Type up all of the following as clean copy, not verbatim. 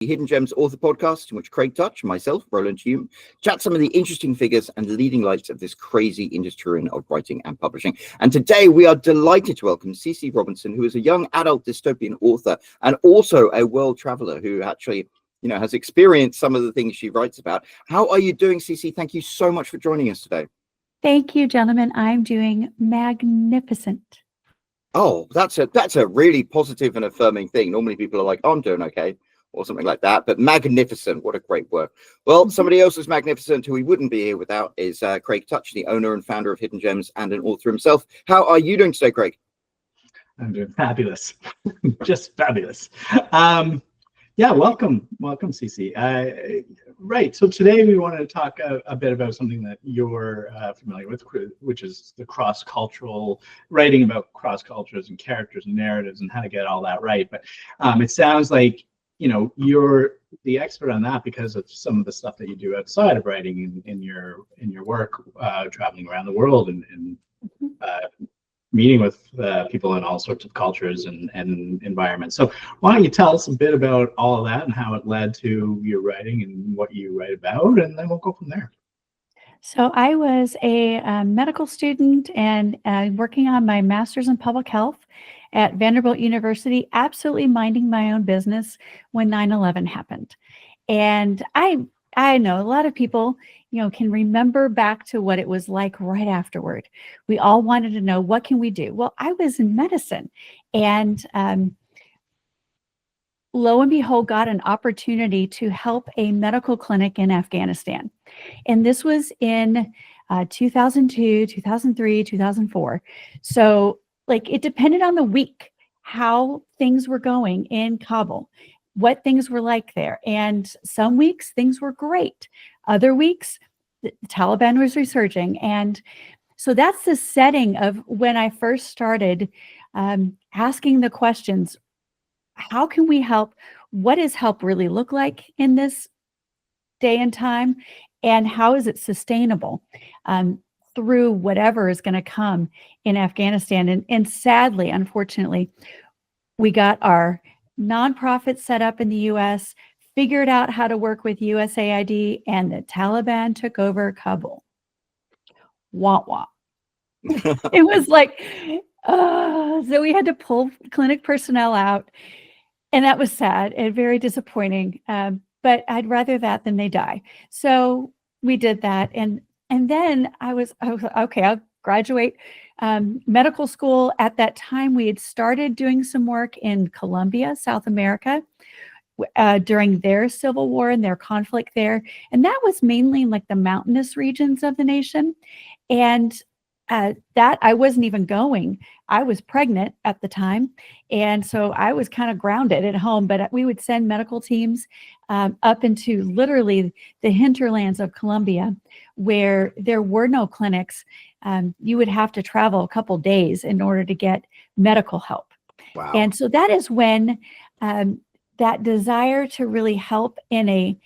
Hidden Gems author podcast, in which Craig Touch and myself, Roland Hume, chat some of the interesting figures and leading lights of this crazy industry of writing and publishing. And today we are delighted to welcome CC Robinson, who is a young adult dystopian author and also a world traveler who actually, has experienced some of the things she writes about. How are you doing, CC? Thank you so much for joining us today. Thank you, gentlemen. I'm doing magnificent. Oh, that's a really positive and affirming thing. Normally people are like, oh, I'm doing okay, or something like that, but magnificent, what a great word. Well, somebody else who's magnificent who we wouldn't be here without is Craig Touch, the owner and founder of Hidden Gems and an author himself. How are you doing today, Craig? I'm doing fabulous. Just fabulous. Yeah, welcome, CC. Right, so today we wanted to talk a bit about something that you're familiar with, which is the cross-cultural, writing about cross-cultures and characters and narratives and how to get all that right. But it sounds like you're the expert on that because of some of the stuff that you do outside of writing in your work, traveling around the world and meeting with people in all sorts of cultures and environments. So why don't you tell us a bit about all of that and how it led to your writing and what you write about, and then we'll go from there. So I was a medical student and working on my master's in public health at Vanderbilt University, absolutely minding my own business when 9/11 happened. And I know a lot of people, can remember back to what it was like right afterward. We all wanted to know, what can we do? Well, I was in medicine, and lo and behold, got an opportunity to help a medical clinic in Afghanistan. And this was in 2002, 2003, 2004. So it depended on the week, how things were going in Kabul, what things were like there. And some weeks things were great. Other weeks, the Taliban was resurging. And so that's the setting of when I first started asking the questions, how can we help? What does help really look like in this day and time? And how is it sustainable through whatever is going to come in Afghanistan? And sadly, unfortunately, we got our nonprofit set up in the U.S., figured out how to work with USAID, and the Taliban took over Kabul. Wah wah. It was like, so we had to pull clinic personnel out, and that was sad and very disappointing. But I'd rather that than they die. So we did that, and then I was okay. I'll graduate medical school. At that time, we had started doing some work in Colombia, South America, during their civil war and their conflict there. And that was mainly in the mountainous regions of the nation. And that I wasn't even going. I was pregnant at the time. And so I was kind of grounded at home, but we would send medical teams up into literally the hinterlands of Colombia, where there were no clinics. You would have to travel a couple days in order to get medical help. Wow. And so that is when that desire to really help in a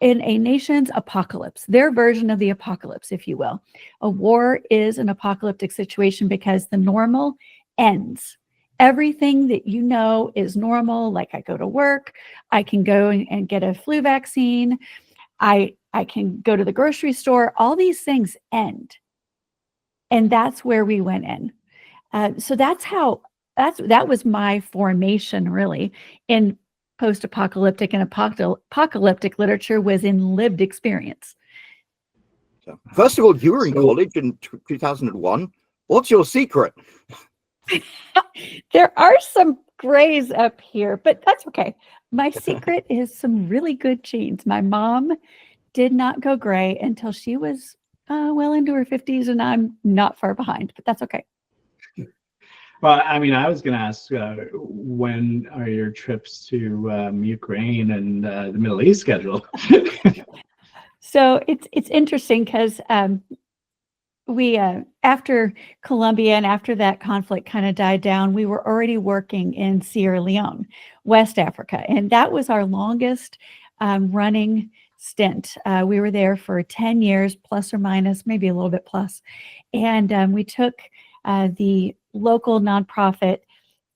nation's apocalypse, their version of the apocalypse, if you will. A war is an apocalyptic situation because the normal ends. Everything that is normal, like I go to work, I can go and get a flu vaccine, I can go to the grocery store, all these things end. And that's where we went in. So that was my formation, really, in post-apocalyptic and apocalyptic literature, was in lived experience. So, first of all, you were in college in 2001. What's your secret? There are some grays up here, but that's okay. My secret is some really good genes. My mom did not go gray until she was well into her 50s, and I'm not far behind, but that's okay. Well, I was going to ask, when are your trips to Ukraine and the Middle East scheduled? So it's interesting because we after Colombia and after that conflict kind of died down, we were already working in Sierra Leone, West Africa, and that was our longest running stint. We were there for 10 years, plus or minus, maybe a little bit plus, and we took the local nonprofit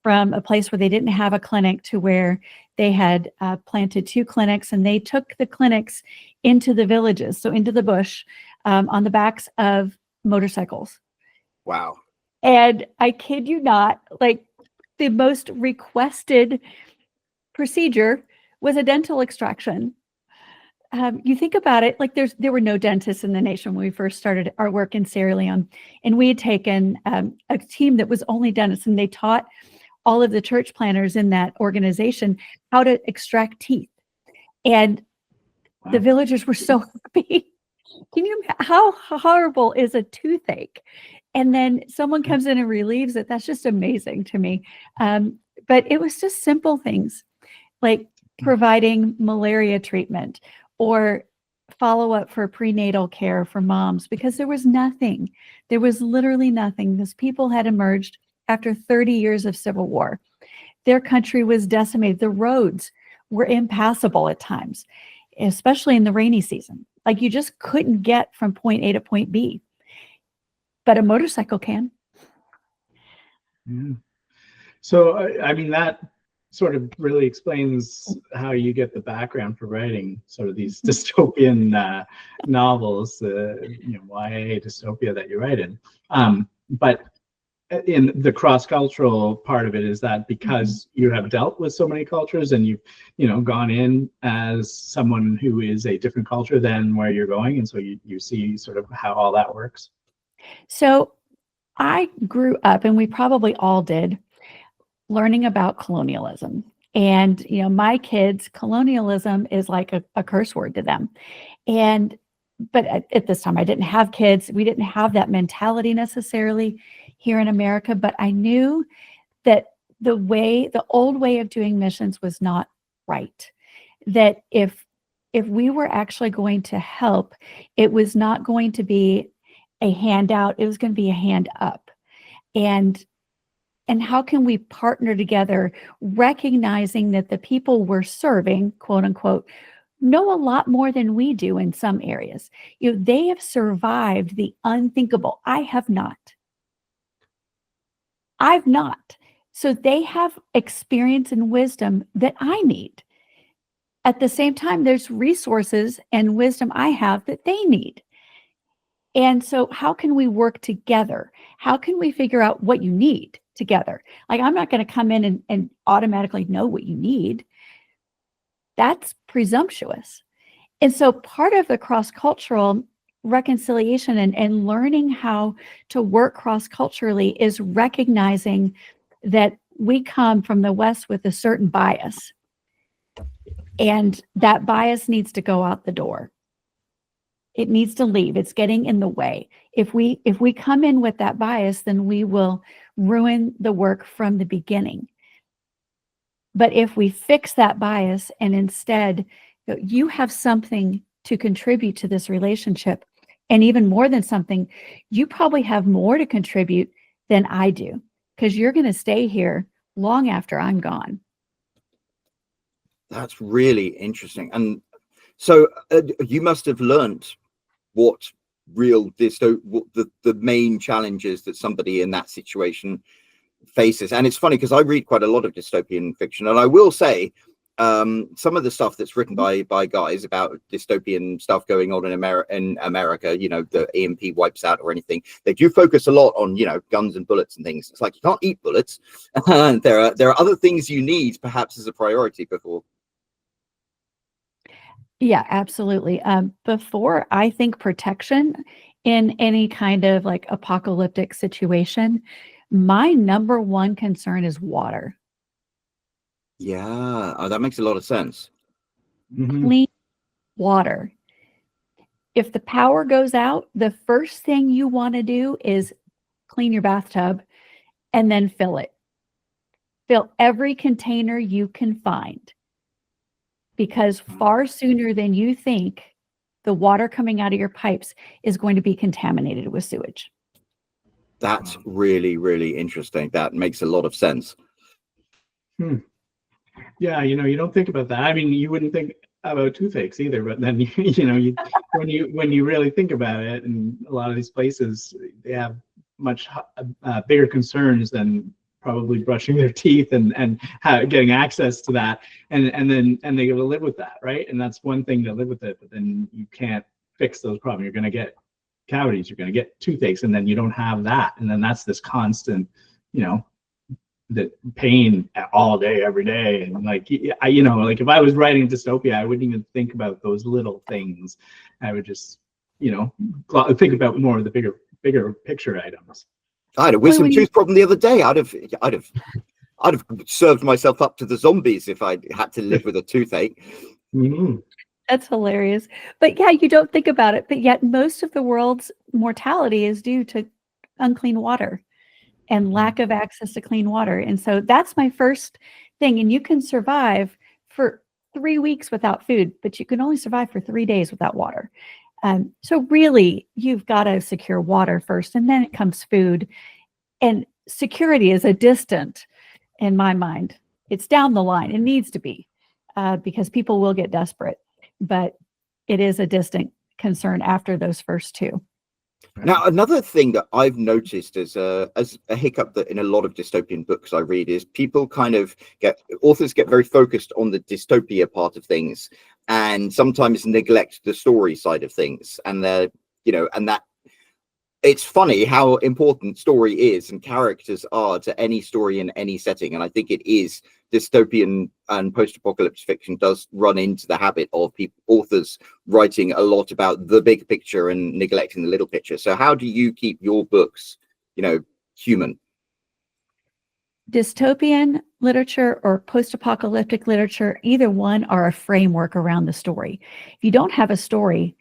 from a place where they didn't have a clinic to where They had planted 2 clinics, and they took the clinics into the villages, so into the bush, on the backs of motorcycles. Wow. And I kid you not, like, the most requested procedure was a dental extraction. You think about it, like there were no dentists in the nation when we first started our work in Sierra Leone, and we had taken a team that was only dentists, and they taught all of the church planners in that organization how to extract teeth. And the villagers were so happy. Can you imagine how horrible is a toothache? And then someone comes in and relieves it. That's just amazing to me. But it was just simple things like providing malaria treatment or follow-up for prenatal care for moms, because there was nothing. There was literally nothing. These people had emerged after 30 years of civil war. Their country was decimated. The roads were impassable at times, especially in the rainy season. Like, you just couldn't get from point A to point B. But a motorcycle can. Yeah. So, I mean, that sort of really explains how you get the background for writing sort of these dystopian novels, YA dystopia that you write in. But in the cross-cultural part of it, is that because you have dealt with so many cultures and you've gone in as someone who is a different culture than where you're going, and so you see sort of how all that works? So I grew up, and we probably all did, learning about colonialism. And, my kids, colonialism is like a curse word to them. But at this time, I didn't have kids. We didn't have that mentality necessarily here in America, but I knew that the old way of doing missions was not right. That if we were actually going to help, it was not going to be a handout, it was going to be a hand up. And how can we partner together, recognizing that the people we're serving, quote unquote, know a lot more than we do in some areas. They have survived the unthinkable. I have not. I've not. So they have experience and wisdom that I need. At the same time, there's resources and wisdom I have that they need. And so how can we work together? How can we figure out what you need together? Like, I'm not going to come in and automatically know what you need. That's presumptuous. And so part of the cross-cultural reconciliation and learning how to work cross-culturally is recognizing that we come from the West with a certain bias. And that bias needs to go out the door. It needs to leave. It's getting in the way. If we come in with that bias, then we will ruin the work from the beginning. But if we fix that bias and instead you have something to contribute to this relationship, and even more than something, you probably have more to contribute than I do, because you're going to stay here long after I'm gone. That's really interesting. And so you must have learned what the main challenges that somebody in that situation faces. And it's funny because I read quite a lot of dystopian fiction, and I will say some of the stuff that's written by guys about dystopian stuff going on in America, the EMP wipes out or anything, they do focus a lot on guns and bullets and things. It's like, you can't eat bullets. there are other things you need perhaps as a priority before. Yeah, absolutely. Before I think protection in any kind of like apocalyptic situation, my number one concern is water. Yeah, that makes a lot of sense. Clean water. If the power goes out, the first thing you want to do is clean your bathtub and then fill it. Fill every container you can find, because far sooner than you think, the water coming out of your pipes is going to be contaminated with sewage. That's really, really interesting. That makes a lot of sense. Yeah, you don't think about that. I mean, you wouldn't think about toothaches either, but then when you really think about it, and a lot of these places, they have much bigger concerns than probably brushing their teeth and getting access to that, and they got to live with that, right? And that's one thing to live with it, but then you can't fix those problems. You're going to get cavities, you're going to get toothaches, and then you don't have that, and then that's this constant, the pain all day, every day. And like, like if I was writing dystopia, I wouldn't even think about those little things. I would just, think about more of the bigger picture items. I had a wisdom tooth problem the other day. I'd have served myself up to the zombies if I had to live with a toothache. Mm-hmm. That's hilarious. But yeah, you don't think about it, but yet most of the world's mortality is due to unclean water and lack of access to clean water. And so that's my first thing. And you can survive for 3 weeks without food, but you can only survive for 3 days without water. So really, you've got to secure water first, and then it comes food. And security is a distant, in my mind. It's down the line. It needs to be, because people will get desperate. But it is a distant concern after those first two. Now, another thing that I've noticed as a hiccup that in a lot of dystopian books I read is people authors get very focused on the dystopia part of things and sometimes neglect the story side of things. And and that it's funny how important story is and characters are to any story in any setting. And I think it is dystopian and post-apocalyptic fiction does run into the habit of authors writing a lot about the big picture and neglecting the little picture. So how do you keep your books, human? Dystopian literature or post-apocalyptic literature, either one are a framework around the story. If you don't have a story,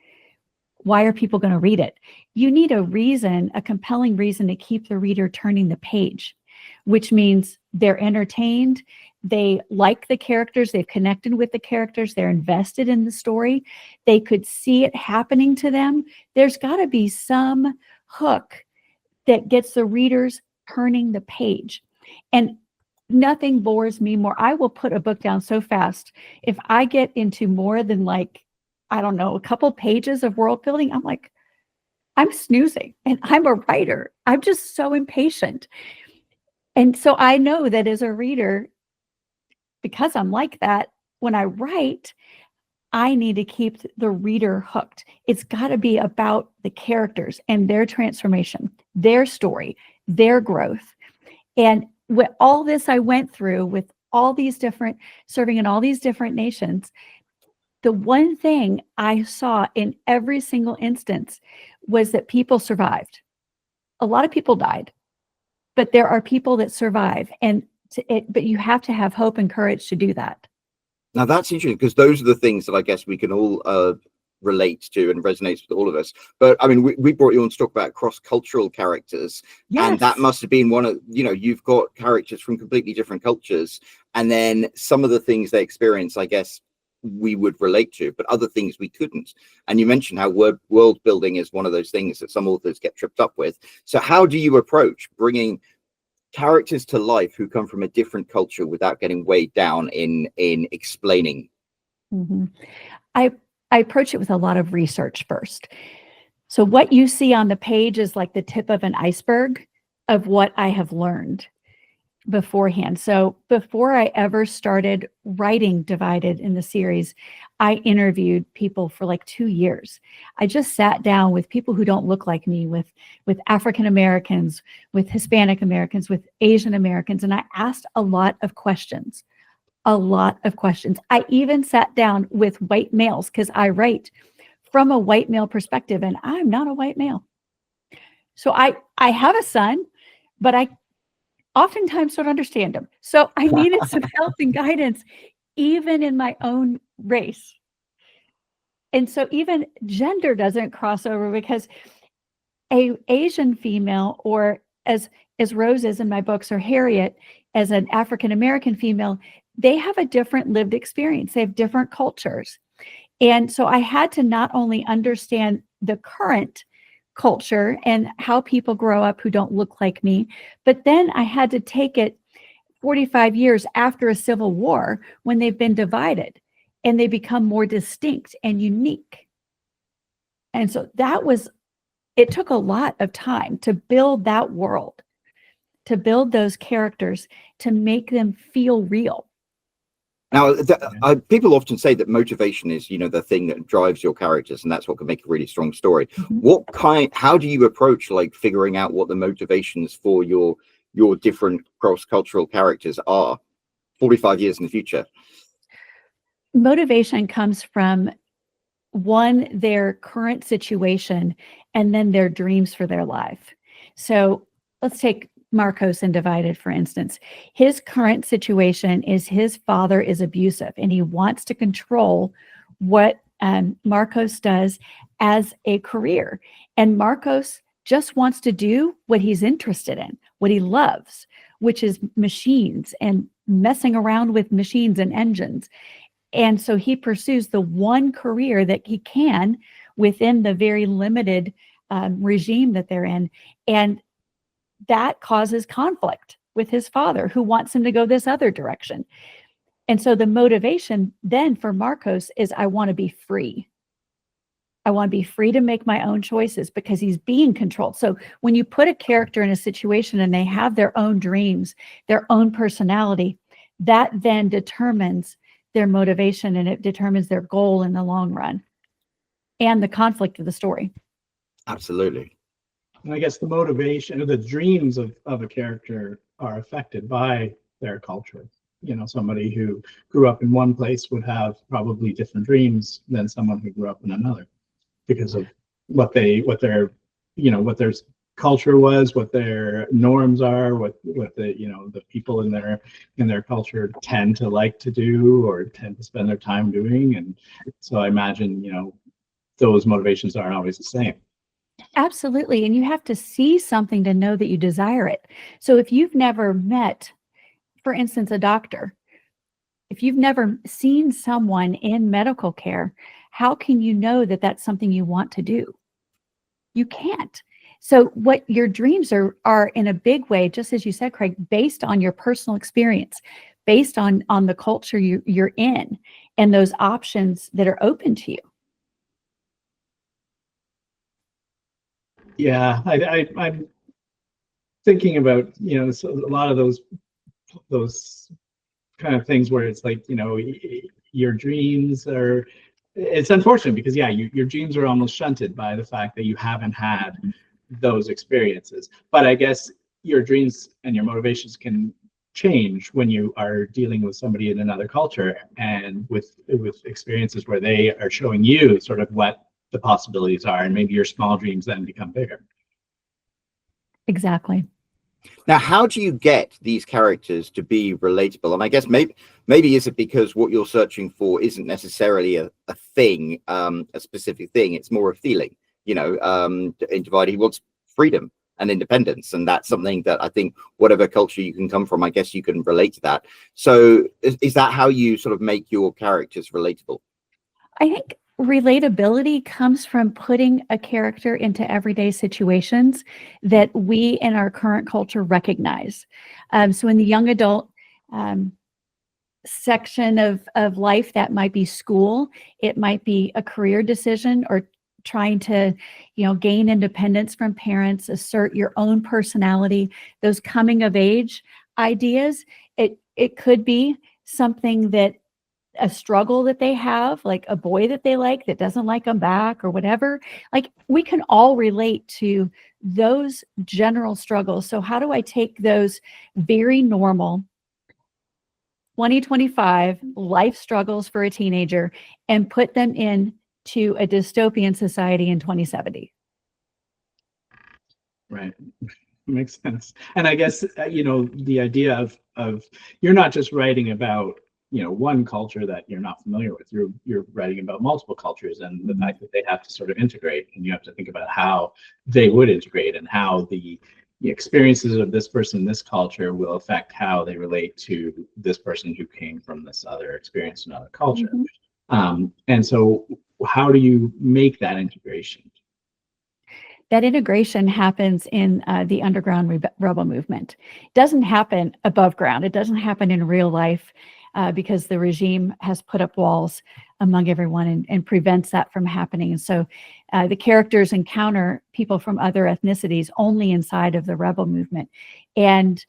why are people going to read it? You need a reason, a compelling reason to keep the reader turning the page, which means they're entertained, they like the characters, they've connected with the characters, they're invested in the story, they could see it happening to them. There's got to be some hook that gets the readers turning the page. And nothing bores me more. I will put a book down so fast. If I get into more than a couple pages of world building, I'm like, I'm snoozing, and I'm a writer. I'm just so impatient. And so I know that as a reader, because I'm like that, when I write, I need to keep the reader hooked. It's got to be about the characters and their transformation, their story, their growth. And with all this I went through with serving in all these different nations, the one thing I saw in every single instance was that people survived. A lot of people died, but there are people that survive, but you have to have hope and courage to do that. Now that's interesting, because those are the things that I guess we can all relate to and resonates with all of us. But I mean, we brought you on to talk about cross-cultural characters. Yes. And that must have been one of, you've got characters from completely different cultures, and then some of the things they experience, I guess, we would relate to, but other things we couldn't. And you mentioned how world building is one of those things that some authors get tripped up with. So how do you approach bringing characters to life who come from a different culture without getting weighed down in explaining? Mm-hmm. I approach it with a lot of research first. So what you see on the page is like the tip of an iceberg of what I have learned beforehand. So before I ever started writing Divided in the series, I interviewed people for 2 years. I just sat down with people who don't look like me, with African Americans, with Hispanic Americans, with Asian Americans, and I asked a lot of questions. I even sat down with white males, because I write from a white male perspective, and I'm not a white male. So I have a son, but I oftentimes don't understand him. So I needed some help and guidance, even in my own race. And so even gender doesn't cross over, because a Asian female, or as Rose is in my books, or Harriet as an African American female, they have a different lived experience. They have different cultures. And so I had to not only understand the current culture and how people grow up who don't look like me, but then I had to take it 45 years after a civil war, when they've been divided and they become more distinct and unique. And so it took a lot of time to build that world, to build those characters to make them feel real. Now, people often say that motivation is, the thing that drives your characters, and that's what can make a really strong story. How do you approach like figuring out what the motivations for your different cross-cultural characters are 45 years in the future? Motivation comes from one, their current situation, and then their dreams for their life. So let's take Marcos and Divided, for instance. His current situation is his father is abusive, and he wants to control what Marcos does as a career. And Marcos just wants to do what he's interested in, what he loves, which is machines and messing around with machines and engines. And so he pursues the one career that he can within the very limited regime that they're in. And that causes conflict with his father, who wants him to go this other direction. And so the motivation then for Marcos is, I want to be free. I want to be free to make my own choices, because he's being controlled. So when you put a character in a situation and they have their own dreams, their own personality, that then determines their motivation, and it determines their goal in the long run and the conflict of the story. Absolutely. And I guess the motivation or the dreams of a character are affected by their culture. Somebody who grew up in one place would have probably different dreams than someone who grew up in another, because of what their culture was, what their norms are, what the people in their culture tend to like to do or tend to spend their time doing. And so I imagine, those motivations aren't always the same. Absolutely. And you have to see something to know that you desire it. So if you've never met, for instance, a doctor, if you've never seen someone in medical care, how can you know that that's something you want to do? You can't. So what your dreams are in a big way, just as you said, Craig, based on your personal experience, based on the culture you're in, and those options that are open to you. Yeah, I'm thinking about, a lot of those kind of things where it's like, your dreams are, it's unfortunate because, yeah, your dreams are almost shunted by the fact that you haven't had those experiences. But I guess your dreams and your motivations can change when you are dealing with somebody in another culture and with experiences where they are showing you sort of what the possibilities are, and maybe your small dreams then become bigger. Exactly. Now, how do you get these characters to be relatable? And I guess maybe is it because what you're searching for isn't necessarily a thing, a specific thing. It's more a feeling. In Divide, he wants freedom and independence, and that's something that I think whatever culture you can come from, I guess you can relate to that. So is that how you sort of make your characters relatable? I think relatability comes from putting a character into everyday situations that we in our current culture recognize. So in the young adult section of life, that might be school, it might be a career decision, or trying to, gain independence from parents, assert your own personality, those coming of age ideas. It could be something that a struggle that they have, like a boy that they like that doesn't like them back or whatever. Like, we can all relate to those general struggles. So how do I take those very normal 2025 life struggles for a teenager and put them into a dystopian society in 2070? Right. Makes sense. And I guess, the idea of you're not just writing about one culture that you're not familiar with. You're writing about multiple cultures, and the fact that they have to sort of integrate, and you have to think about how they would integrate and how the experiences of this person in this culture will affect how they relate to this person who came from this other experience in another culture. And so how do you make that integration? That integration happens in the underground rebel movement. It doesn't happen above ground. It doesn't happen in real life. because the regime has put up walls among everyone and prevents that from happening. And so the characters encounter people from other ethnicities only inside of the rebel movement. And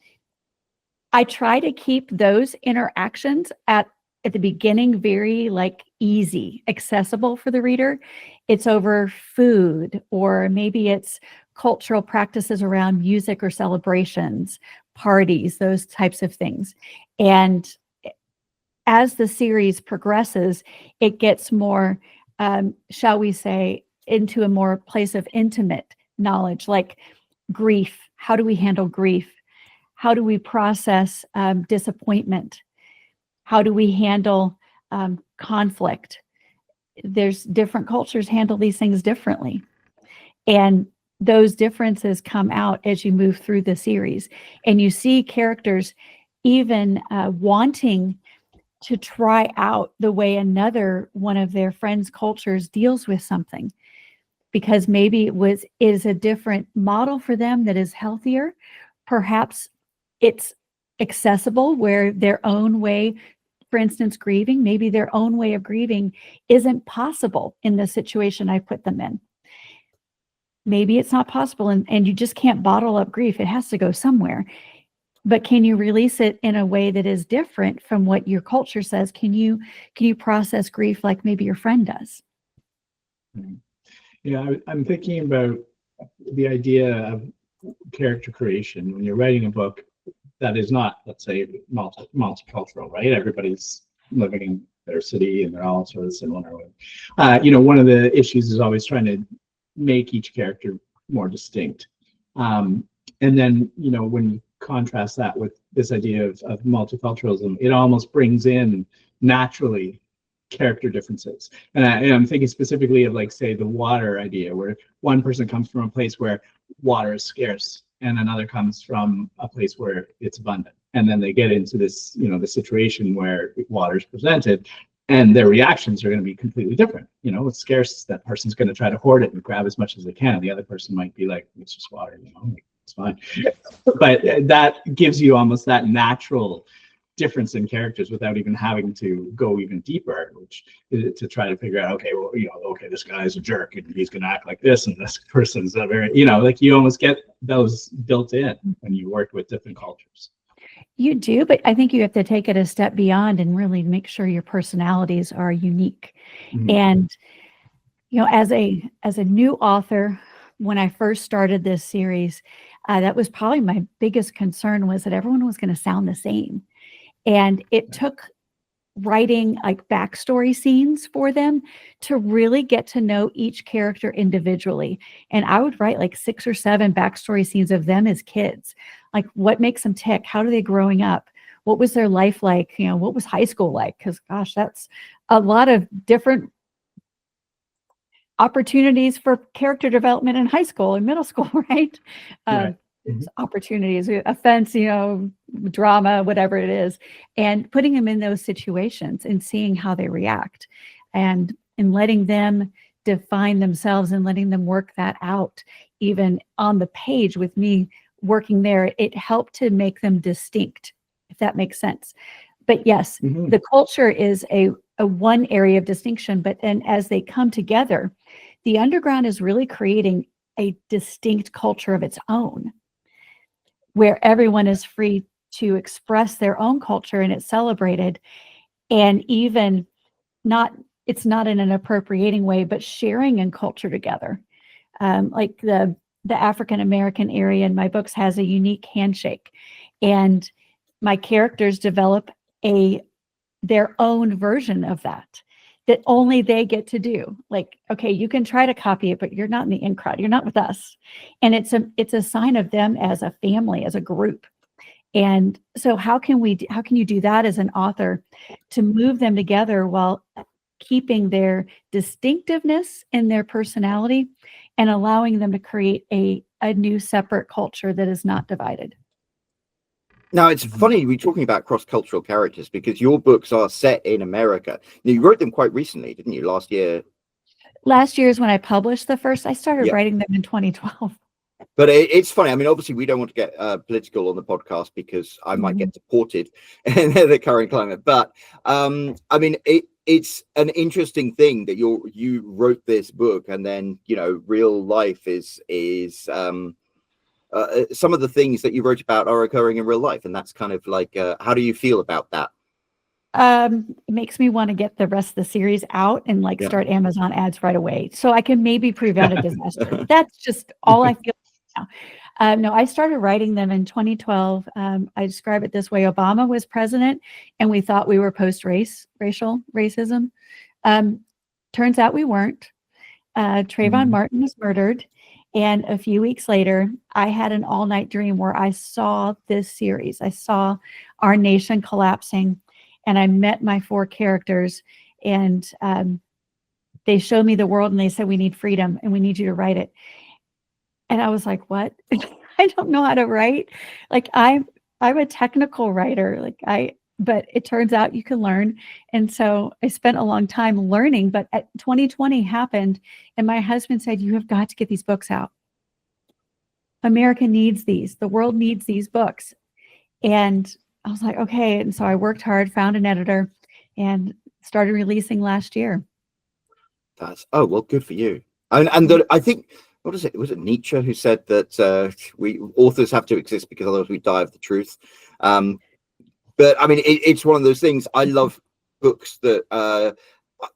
I try to keep those interactions at the beginning very like easy, accessible for the reader. It's over food, or maybe it's cultural practices around music or celebrations, parties, those types of things. And as the series progresses, it gets more, shall we say, into a more place of intimate knowledge, like grief. How do we handle grief? How do we process disappointment? How do we handle conflict? There's different cultures handle these things differently. And those differences come out as you move through the series. And you see characters even wanting to try out the way another one of their friends' cultures deals with something, because maybe it is a different model for them that is healthier. Perhaps it's accessible where their own way, for instance, grieving, maybe their own way of grieving isn't possible in the situation I put them in. Maybe it's not possible, and you just can't bottle up grief. It has to go somewhere. But can you release it in a way that is different from what your culture says? Can you process grief like maybe your friend does? Yeah, I'm thinking about the idea of character creation when you're writing a book that is not, let's say, multicultural, right? Everybody's living in their city and they're all sort of similar. One of the issues is always trying to make each character more distinct. And then, when you contrast that with this idea of multiculturalism, it almost brings in naturally character differences. And I'm thinking specifically of, like, say, the water idea, where one person comes from a place where water is scarce and another comes from a place where it's abundant. And then they get into this, the situation where water is presented and their reactions are going to be completely different. It's scarce, that person's going to try to hoard it and grab as much as they can. The other person might be like, it's just water, it's fine. But that gives you almost that natural difference in characters without even having to go even deeper, which is to try to figure out, okay, well, this guy's a jerk and he's going to act like this, and this person's a very, you almost get those built in when you work with different cultures. You do, but I think you have to take it a step beyond and really make sure your personalities are unique. Mm-hmm. And as a new author, when I first started this series, that was probably my biggest concern, was that everyone was going to sound the same. And it took writing like backstory scenes for them to really get to know each character individually. And I would write like 6 or 7 backstory scenes of them as kids. Like, what makes them tick? How are they growing up? What was their life like? What was high school like? Because gosh, that's a lot of different opportunities for character development in high school and middle school, right? Right. Opportunities, offense, drama, whatever it is, and putting them in those situations and seeing how they react, and letting them define themselves and letting them work that out, even on the page with me working there. It helped to make them distinct, if that makes sense. But yes, the culture is a one area of distinction, but then as they come together, the underground is really creating a distinct culture of its own, where everyone is free to express their own culture and it's celebrated, and even it's not in an appropriating way, but sharing in culture together. Like the African American area in my books has a unique handshake, and my characters develop their own version of that only they get to do. Like, okay, you can try to copy it, but you're not in the in crowd. You're not with us. And it's a sign of them as a family, as a group. And so how can you do that as an author to move them together while keeping their distinctiveness in their personality and allowing them to create a new separate culture that is not divided? Now, it's funny we're talking about cross-cultural characters, because your books are set in America. You wrote them quite recently, didn't you? Last year. Last year is when I published the first. I started writing them in 2012. But it's funny. I mean, obviously, we don't want to get political on the podcast because I might get deported in the current climate. But I mean, it's an interesting thing that you wrote this book, and then real life is some of the things that you wrote about are occurring in real life, and that's kind of like how do you feel about that? It makes me want to get the rest of the series out and start Amazon ads right away, so I can maybe prevent a disaster. That's just all I feel now. No, I started writing them in 2012. I describe it this way: Obama was president, and we thought we were racial racism. Turns out we weren't. Trayvon Martin was murdered, and a few weeks later, I had an all-night dream where I saw this series. I saw our nation collapsing. And I met my 4 characters, and they showed me the world, and they said, we need freedom, and we need you to write it. And I was like, what? I don't know how to write. I'm a technical writer. But it turns out you can learn. And so I spent a long time learning, but 2020 happened, and my husband said, you have got to get these books out. America needs these. The world needs these books. And I was like, okay. And so I worked hard, found an editor, and started releasing last year. Well, good for you. And I think, what is it? Was it Nietzsche who said that we authors have to exist because otherwise we die of the truth? But I mean, it's one of those things. I love books that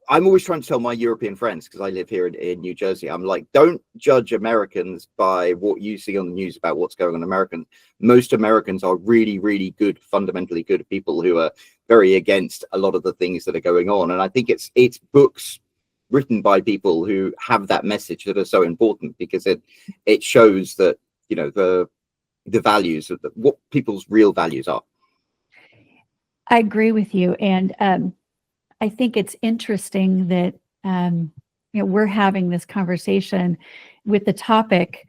I'm always trying to tell my European friends, because I live here in New Jersey. I'm like, don't judge Americans by what you see on the news about what's going on in America. Most Americans are really, really good, fundamentally good people who are very against a lot of the things that are going on. And I think it's books written by people who have that message that are so important, because it shows that, the values of what people's real values are. I agree with you. And I think it's interesting that we're having this conversation with the topic,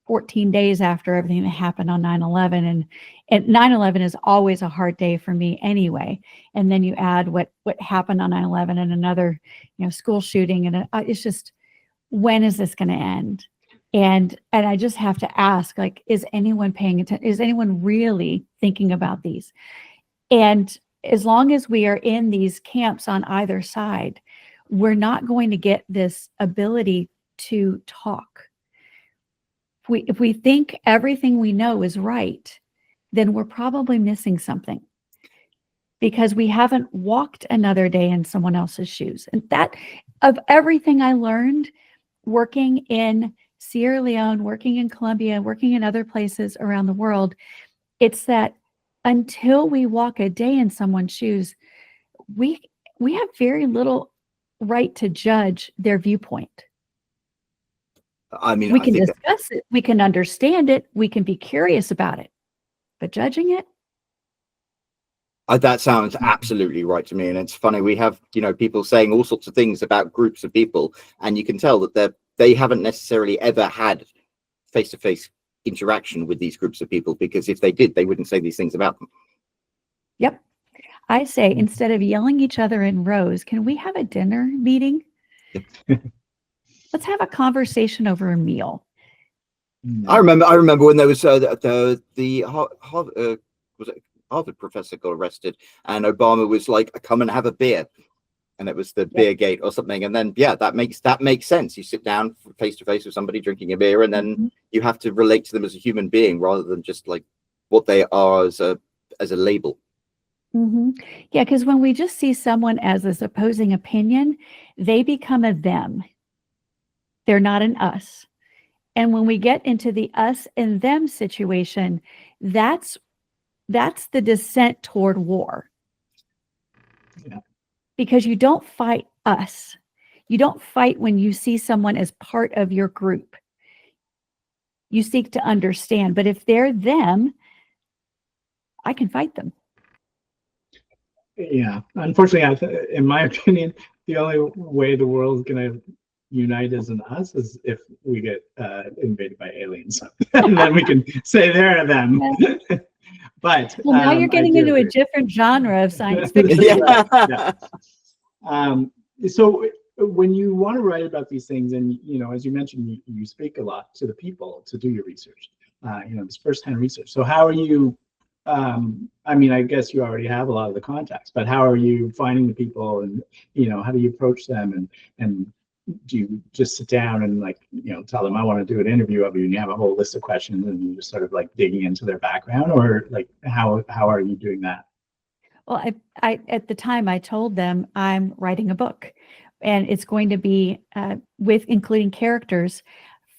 14 days after everything that happened on 9/11, and 9/11 is always a hard day for me anyway. And then you add what happened on 9/11 and another, school shooting, and it's just, when is this going to end? And I just have to ask, is anyone paying attention? Is anyone really thinking about these? And as long as we are in these camps on either side, we're not going to get this ability to talk. If we think everything we know is right, then we're probably missing something, because we haven't walked another day in someone else's shoes. And that, of everything I learned working in Sierra Leone, working in Colombia, working in other places around the world, it's that until we walk a day in someone's shoes, we have very little right to judge their viewpoint. I mean, we can discuss it, we can understand it, we can be curious about it, but judging it? That sounds absolutely right to me. And it's funny, we have, people saying all sorts of things about groups of people, and you can tell that they haven't necessarily ever had face-to-face interaction with these groups of people, because if they did, they wouldn't say these things about them. Yep. I say, instead of yelling each other in rows, can we have a dinner meeting? Let's have a conversation over a meal. I remember when there was the Harvard professor got arrested, and Obama was like, come and have a beer. And it was the beer gate or something. And then, that makes sense. You sit down face to face with somebody drinking a beer, and then you have to relate to them as a human being rather than just like what they are as a label. Yeah, because when we just see someone as this opposing opinion, they become a them. They're not an us. And when we get into the us and them situation, that's the descent toward war. Yeah. Because you don't fight us. You don't fight when you see someone as part of your group. You seek to understand. But if they're them, I can fight them. Yeah. Unfortunately, in my opinion, the only way the world's going to unite as an us is if we get invaded by aliens. And then we can say they're them. Yeah. But now you're getting into a different genre of science fiction. Yeah. So when you want to write about these things, and as you mentioned, you speak a lot to the people to do your research, this first-hand research. So how are you? I mean, I guess you already have a lot of the contacts, but how are you finding the people, and how do you approach them, and do you just sit down and tell them, I want to do an interview of you, and you have a whole list of questions and you just sort of digging into their background, or how are you doing that? Well, I at the time I told them I'm writing a book, and it's going to be with including characters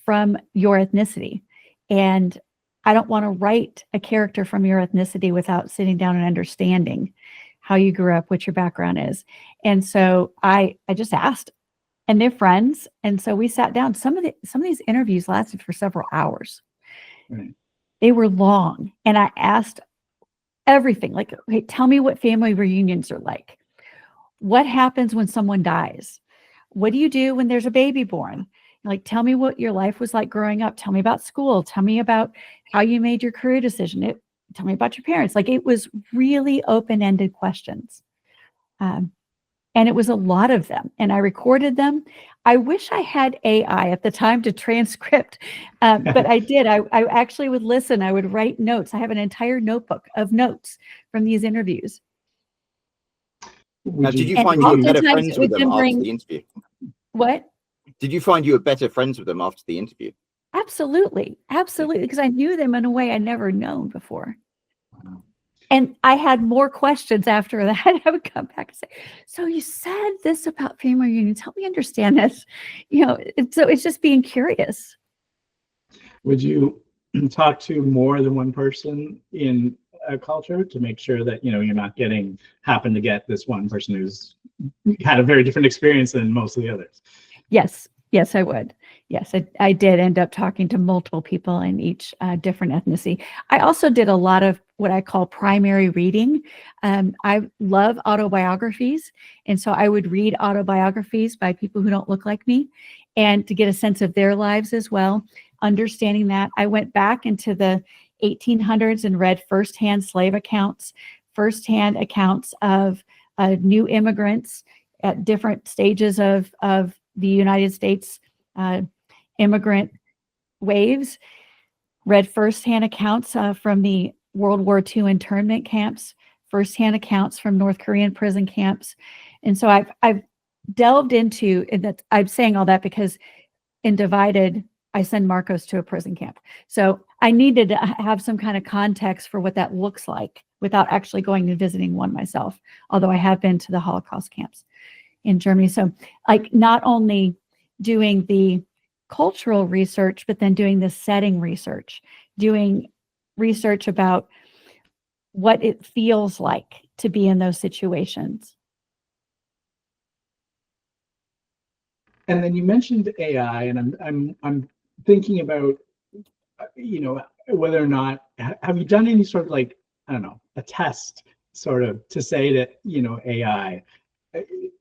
from your ethnicity. And I don't want to write a character from your ethnicity without sitting down and understanding how you grew up, what your background is. And so I just asked, and they're friends. And so we sat down. Some of these interviews lasted for several hours. Right. They were long. And I asked everything, okay, tell me what family reunions are like. What happens when someone dies? What do you do when there's a baby born? Tell me what your life was like growing up. Tell me about school. Tell me about how you made your career decision. Tell me about your parents. It was really open-ended questions. And it was a lot of them. And I recorded them. I wish I had AI at the time to transcript, but I did. I actually would listen. I would write notes. I have an entire notebook of notes from these interviews. Now, did you find you were better friends with them after the interview? What? Did you find you were better friends with them after the interview? Absolutely. Absolutely. Because I knew them in a way I'd never known before. And I had more questions after that. I would come back and say, so you said this about family reunions. Help me understand this. So it's just being curious. Would you talk to more than one person in a culture to make sure that you're not happen to get this one person who's had a very different experience than most of the others? Yes, I would. Yes, I did end up talking to multiple people in each different ethnicity. I also did a lot of what I call primary reading. I love autobiographies. And so I would read autobiographies by people who don't look like me, and to get a sense of their lives as well. Understanding that, I went back into the 1800s and read firsthand slave accounts, firsthand accounts of new immigrants at different stages of the United States immigrant waves, read firsthand accounts from the World War II internment camps, firsthand accounts from North Korean prison camps. And so I've delved into, and that I'm saying all that because in Divided, I send Marcos to a prison camp. So I needed to have some kind of context for what that looks like without actually going and visiting one myself, although I have been to the Holocaust camps in Germany. So not only doing the cultural research, but then doing the setting research, doing research about what it feels like to be in those situations. And then you mentioned AI, and I'm thinking about, whether or not, have you done any sort of I don't know, a test sort of to say that, AI,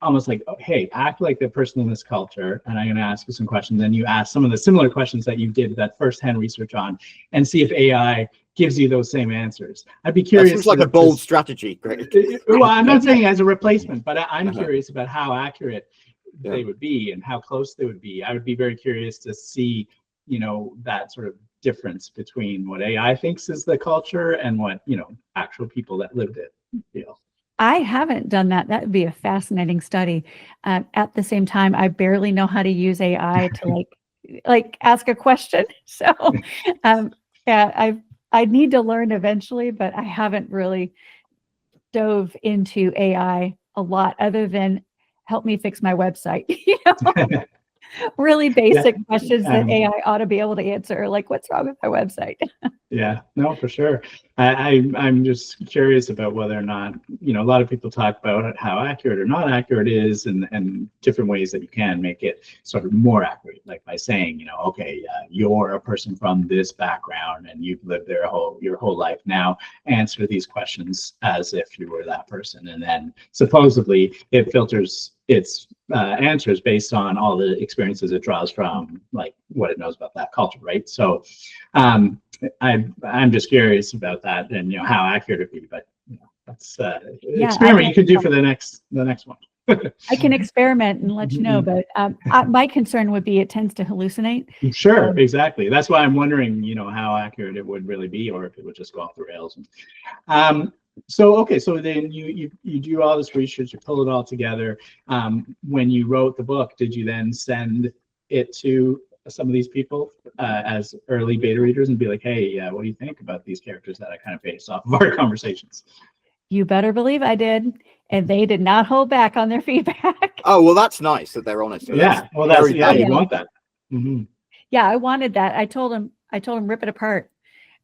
almost hey, act like the person in this culture, and I'm going to ask you some questions, and you ask some of the similar questions that you did that firsthand research on, and see if AI gives you those same answers. I'd be curious. That seems like a bold strategy, Greg. Well, I'm not saying as a replacement, but I'm curious about how accurate they would be and how close they would be. I would be very curious to see, that sort of difference between what AI thinks is the culture and what, actual people that lived it feel. I haven't done that. That would be a fascinating study. At the same time, I barely know how to use AI to ask a question. So yeah, I need to learn eventually, but I haven't really dove into AI a lot other than help me fix my website. Really basic questions that AI ought to be able to answer, like what's wrong with my website? Yeah, no, for sure. I'm just curious about whether or not, a lot of people talk about how accurate or not accurate it is, and different ways that you can make it sort of more accurate, like by saying, okay, you're a person from this background and you've lived there your whole life. Now answer these questions as if you were that person, and then supposedly it filters its answers based on all the experiences it draws from, what it knows about that culture, right? So I'm just curious about that, and how accurate it be. But that's experiment you could do for the next one. I can experiment and let you know, but my concern would be it tends to hallucinate. Sure, exactly. That's why I'm wondering, how accurate it would really be, or if it would just go off the rails. So okay, so then you do all this research, you pull it all together. When you wrote the book, did you then send it to some of these people as early beta readers and be like, hey, what do you think about these characters that I kind of based off of our conversations? You better believe I did, and they did not hold back on their feedback. Oh, well, that's nice that they're honest. Yeah, well, that's you want that. Mm-hmm. Yeah, I wanted that. I told him rip it apart.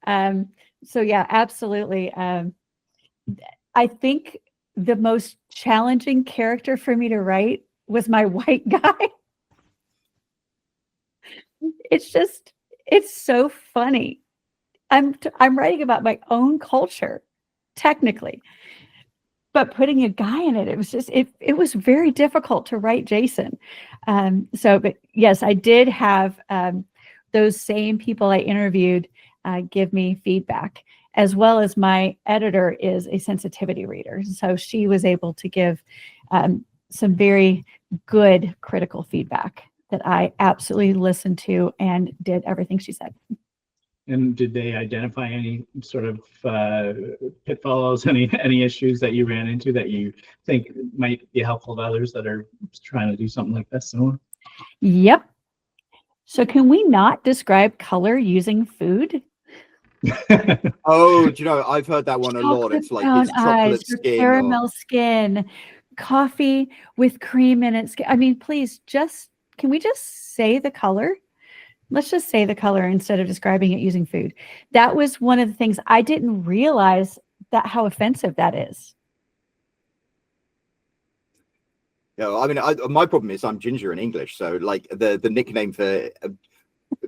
So yeah, absolutely. I think the most challenging character for me to write was my white guy. It's so funny. I'm writing about my own culture, technically, but putting a guy in it, it was very difficult to write Jason. But yes, I did have those same people I interviewed give me feedback, as well as my editor is a sensitivity reader. So she was able to give some very good critical feedback that I absolutely listened to and did everything she said. And did they identify any sort of pitfalls, any issues that you ran into that you think might be helpful to others that are trying to do something like this similar? Yep. So can we not describe color using food? Oh, do you know, I've heard that one a lot. It's like his chocolate skin, caramel skin, coffee with cream in its skin. I mean, please, can we just say the color? Let's just say the color instead of describing it using food. That was one of the things I didn't realize, that how offensive that is. Yeah, I mean, my problem is I'm ginger in English, so like the nickname for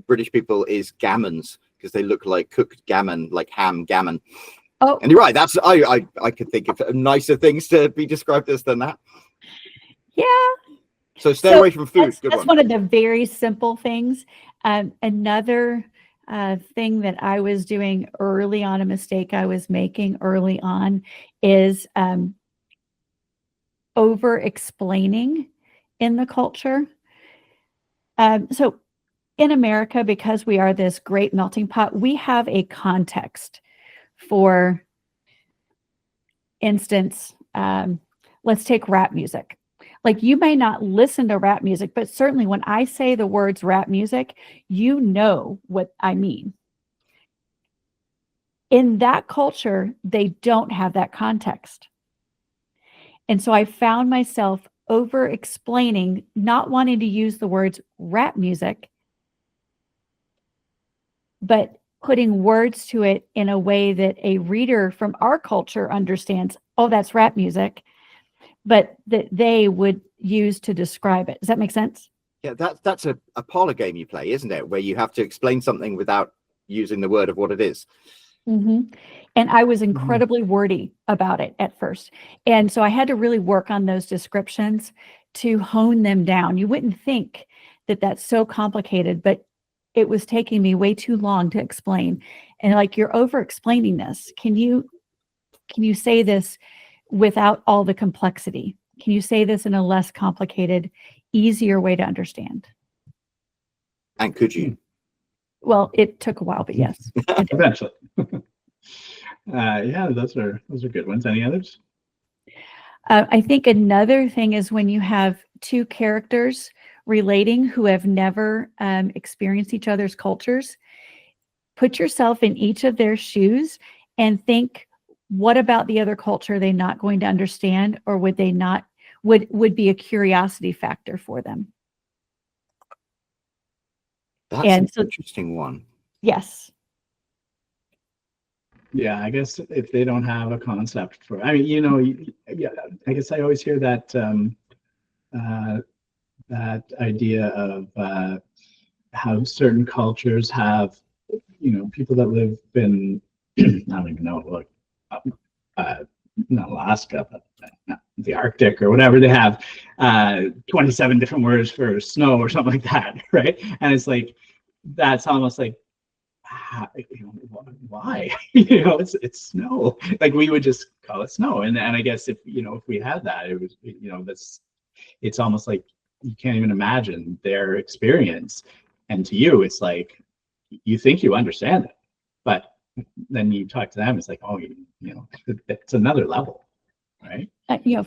British people is gammons, because they look like cooked gammon, like ham gammon. Oh, and you're right. That's I could think of nicer things to be described as than that. Yeah. So stay away from food. That's one of the very simple things. Another thing that I was doing early on, a mistake I was making early on, is over explaining in the culture. So in America, because we are this great melting pot, we have a context. For instance, let's take rap music. Like, you may not listen to rap music, but certainly when I say the words rap music, you know what I mean. In that culture, they don't have that context. And so I found myself over explaining, not wanting to use the words rap music, but putting words to it in a way that a reader from our culture understands, oh, that's rap music, but that they would use to describe it. Does that make sense? Yeah, that's a parlor game you play, isn't it? Where you have to explain something without using the word of what it is. Mm-hmm. And I was incredibly wordy about it at first. And so I had to really work on those descriptions to hone them down. You wouldn't think that that's so complicated, but it was taking me way too long to explain. And like, you're over explaining this. Can you say this without all the complexity? Can you say this in a less complicated, easier way to understand? And could you? Well, it took a while, but yes. Eventually. Yeah, those are good ones. Any others? I think another thing is when you have two characters relating who have never experienced each other's cultures, put yourself in each of their shoes and think, what about the other culture are they not going to understand, or would they not, would be a curiosity factor for them? That's an interesting one. Yes. Yeah, I guess if they don't have a concept for, I mean, yeah, I guess I always hear that that idea of how certain cultures have, people that live in, I don't even know, like, not Alaska, but the Arctic or whatever, they have 27 different words for snow or something like that, right? And it's like, that's almost like, why? It's snow. Like we would just call it snow. And I guess if we had that, it was, it's almost like you can't even imagine their experience. And to you, it's like, you think you understand it, but then you talk to them, it's like, oh, it's another level, right?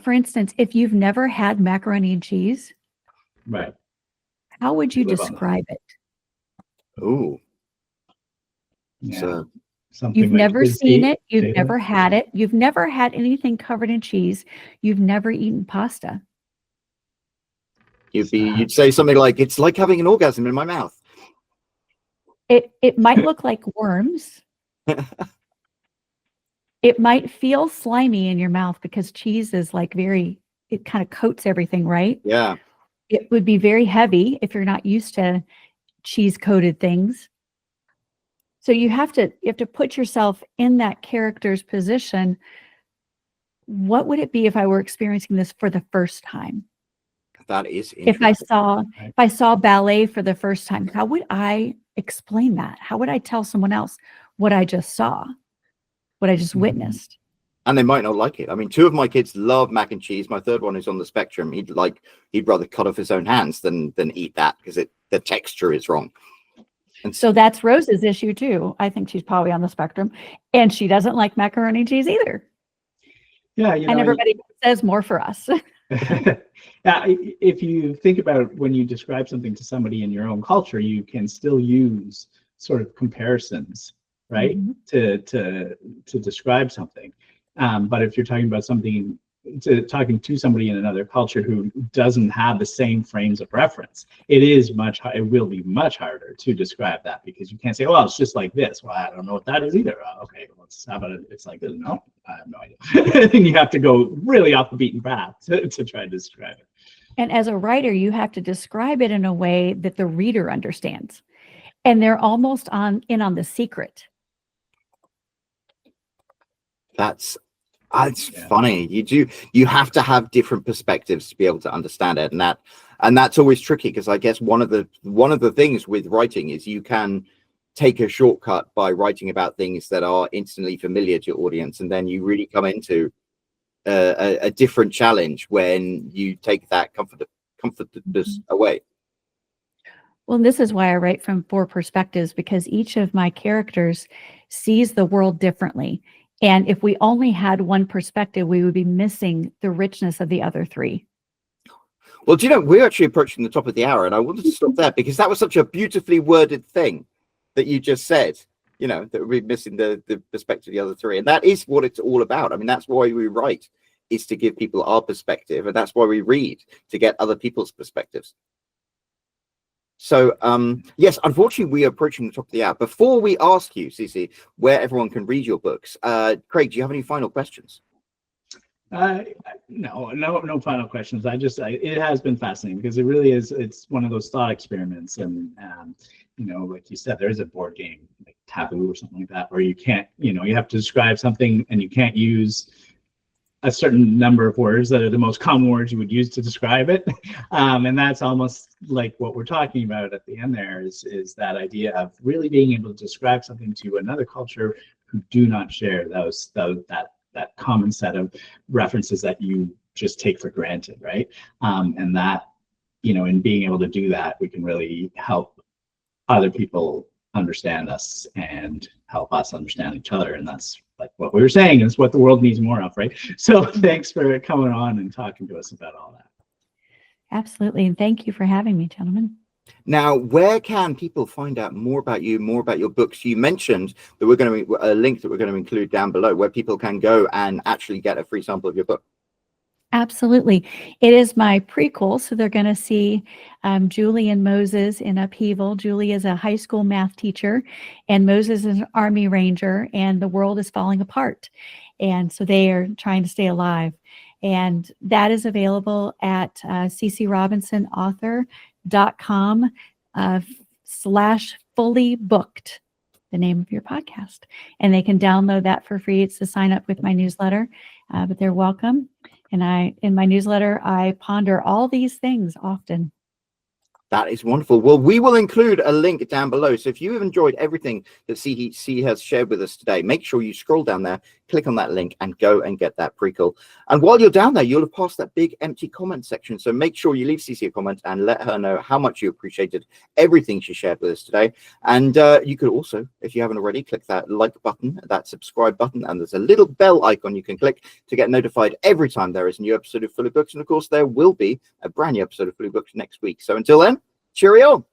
For instance, if you've never had macaroni and cheese, right, how would you describe it? Ooh. Yeah. So something you've like never seen it, you've potato. never had it, you've never had anything covered in cheese, you've never eaten pasta. you'd say something like, it's like having an orgasm in my mouth. It might look like worms. It might feel slimy in your mouth because cheese is like it kind of coats everything, right? Yeah. It would be very heavy if you're not used to cheese coated things. So you have to put yourself in that character's position. What would it be if I were experiencing this for the first time? That is If I interesting. saw ballet for the first time, how would I explain that? How would I tell someone else what I just saw, what I just witnessed? And they might not like it. I mean, 2 of my kids love mac and cheese. My third one is on the spectrum. He'd rather cut off his own hands than eat that because the texture is wrong. And so that's Rose's issue too. I think she's probably on the spectrum, and she doesn't like macaroni and cheese either. Yeah, and everybody says more for us. If you think about when you describe something to somebody in your own culture, you can still use sort of comparisons, right? Mm-hmm. to describe something. But if you're talking about talking to somebody in another culture who doesn't have the same frames of reference, it will be much harder to describe that, because you can't say, well, it's just like this. Well, I don't know what that is either. Okay, how about it's like this? No, I have no idea. And you have to go really off the beaten path to try to describe it. And as a writer, you have to describe it in a way that the reader understands, and they're almost in on the secret. That's funny. You have to have different perspectives to be able to understand it, and that's always tricky, because I guess one of the things with writing is you can take a shortcut by writing about things that are instantly familiar to your audience, and then you really come into a different challenge when you take that comfortedness away. Well, this is why I write from 4 perspectives, because each of my characters sees the world differently. And if we only had one perspective, we would be missing the richness of the other 3. Well, do you know, we're actually approaching the top of the hour, and I wanted to stop there because that was such a beautifully worded thing that you just said, that we're missing the perspective of the other 3. And that is what it's all about. I mean, that's why we write, is to give people our perspective. And that's why we read, to get other people's perspectives. So, yes, unfortunately, we are approaching the top of the hour. Before we ask you, Cece, where everyone can read your books, Craig, do you have any final questions? No final questions. It has been fascinating, because it really is. It's one of those thought experiments, and like you said, there is a board game like Taboo or something like that, where you can't, you have to describe something, and you can't use a certain number of words that are the most common words you would use to describe it. And that's almost like what we're talking about at the end there, is that idea of really being able to describe something to another culture who do not share that common set of references that you just take for granted, right? And that, in being able to do that, we can really help other people understand us and help us understand each other. And that's like what we were saying, is what the world needs more of, right? So thanks for coming on and talking to us about all that. Absolutely. And thank you for having me, gentlemen. Now, where can people find out more about you, more about your books? You mentioned that we're going to a link that we're going to include down below, where people can go and actually get a free sample of your book. Absolutely. It is my prequel, so they're going to see Julie and Moses in upheaval. Julie is a high school math teacher, and Moses is an Army Ranger, and the world is falling apart. And so they are trying to stay alive. And that is available at ccrobinson.com/fully-booked, the name of your podcast. And they can download that for free. It's to sign up with my newsletter, but they're welcome. And in my newsletter, I ponder all these things often. That is wonderful. Well, we will include a link down below. So if you have enjoyed everything that CC has shared with us today, make sure you scroll down there, click on that link, and go and get that prequel. And while you're down there, you'll have passed that big empty comment section. So make sure you leave CC a comment and let her know how much you appreciated everything she shared with us today. And you could also, if you haven't already, click that like button, that subscribe button, and there's a little bell icon you can click to get notified every time there is a new episode of Fully Booked. And of course, there will be a brand new episode of Fully Booked next week. So until then, cheerio.